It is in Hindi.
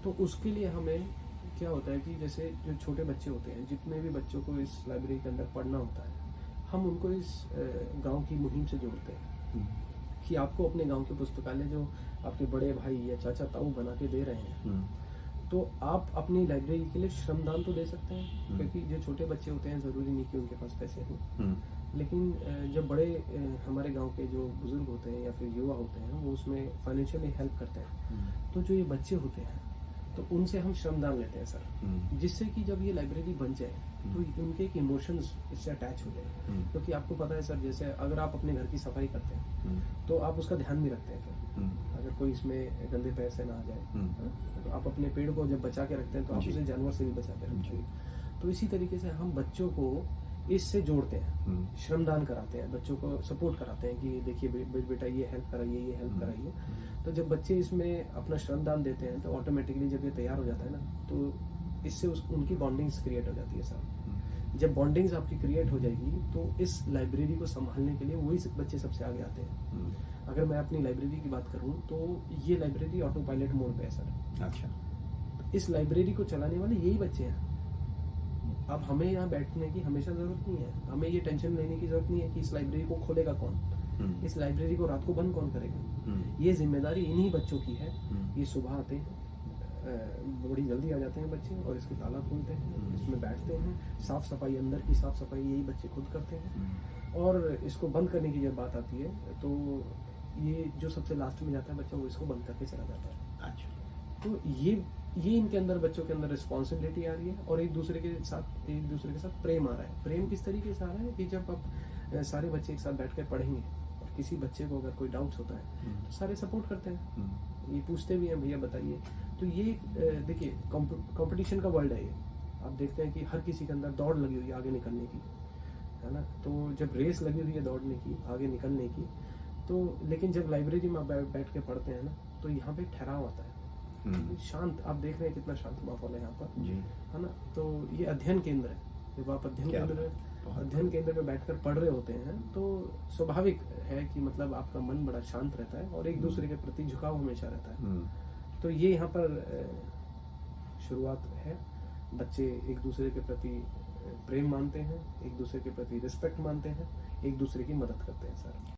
तो उसके लिए हमें क्या होता है कि जैसे जो छोटे बच्चे होते हैं, जितने भी बच्चों को इस लाइब्रेरी के अंदर पढ़ना होता है, हम उनको इस गांव की मुहिम से जोड़ते हैं कि आपको अपने गांव के पुस्तकालय जो आपके बड़े भाई या चाचा ताऊ बना के दे रहे हैं, तो आप अपनी लाइब्रेरी के लिए श्रमदान तो दे सकते हैं, क्योंकि जो छोटे बच्चे होते हैं ज़रूरी नहीं कि उनके पास पैसे हों, लेकिन जब बड़े हमारे गांव के जो बुजुर्ग होते हैं या फिर युवा होते हैं, वो उसमें फाइनेंशियली हेल्प करते हैं, तो जो ये बच्चे होते हैं तो उनसे हम श्रमदान लेते हैं सर, जिससे कि जब ये लाइब्रेरी बन जाए तो उनके एक इमोशंस इससे अटैच हो जाए। क्योंकि आपको पता है सर, जैसे अगर आप अपने घर की सफाई करते हैं तो आप उसका ध्यान भी रखते हैं, फिर अगर कोई इसमें गंदे पैर से ना आ जाए, तो आप अपने पेड़ को जब बचा के रखते हैं तो आप उसे जानवर से भी बचा के रखते हैं। तो इसी तरीके से हम बच्चों को इससे जोड़ते हैं, श्रमदान कराते हैं, बच्चों को सपोर्ट कराते हैं कि देखिए बेटा ये हेल्प कराइए, ये हेल्प कराइए। तो जब बच्चे इसमें अपना श्रमदान देते हैं तो ऑटोमेटिकली जब ये तैयार हो जाता है ना, तो इससे उनकी बॉन्डिंग्स क्रिएट हो जाती है सर। जब बॉन्डिंग्स आपकी क्रिएट हो जाएगी तो इस लाइब्रेरी को संभालने के लिए वही बच्चे सबसे आगे आते हैं। अगर मैं अपनी लाइब्रेरी की बात करूं तो ये लाइब्रेरी ऑटो पायलट मोड पे है सर। अच्छा। तो इस लाइब्रेरी को चलाने वाले यही बच्चे हैं। अब हमें यहाँ बैठने की हमेशा जरूरत नहीं है, हमें ये टेंशन लेने की जरूरत नहीं है कि इस लाइब्रेरी को खोलेगा कौन, इस लाइब्रेरी को रात को बंद कौन करेगा। ये जिम्मेदारी इन्हीं बच्चों की है। ये सुबह आते हैं, बड़ी जल्दी आ जाते हैं बच्चे और इसके ताला खोलते हैं, इसमें बैठते हैं, साफ सफाई, अंदर की साफ सफाई यही बच्चे खुद करते हैं। और इसको बंद करने की जब बात आती है तो ये जो सबसे लास्ट में जाता है बच्चा, वो इसको बंद करके चला जाता है। अच्छा। तो ये इनके अंदर, बच्चों के अंदर रिस्पॉन्सिबिलिटी आ रही है और एक दूसरे के साथ प्रेम आ रहा है। प्रेम किस तरीके से आ रहा है कि जब आप सारे बच्चे एक साथ बैठकर पढ़ेंगे और किसी बच्चे को अगर कोई डाउट्स होता है तो सारे सपोर्ट करते हैं, ये पूछते भी हैं भैया बताइए। तो ये देखिए कंपटीशन का वर्ल्ड है ये। आप देखते हैं कि हर किसी के अंदर दौड़ लगी हुई है आगे निकलने की, है ना। तो जब रेस लगी हुई है दौड़ने की, आगे निकलने की, तो लेकिन जब लाइब्रेरी में बैठ के पढ़ते हैं ना, तो यहाँ पे ठहराव आता है, शांत। आप देख रहे हैं कितना शांत माहौल है यहाँ पर, है ना। तो ये अध्ययन केंद्र है। जब आप अध्ययन केंद्र में बैठकर पढ़ रहे होते हैं तो स्वाभाविक है कि मतलब आपका मन बड़ा शांत रहता है और एक दूसरे के प्रति झुकाव हमेशा रहता है। तो ये यहाँ पर शुरुआत है। बच्चे एक दूसरे के प्रति प्रेम मानते हैं, एक दूसरे के प्रति रिस्पेक्ट मानते हैं, एक दूसरे की मदद करते हैं सर।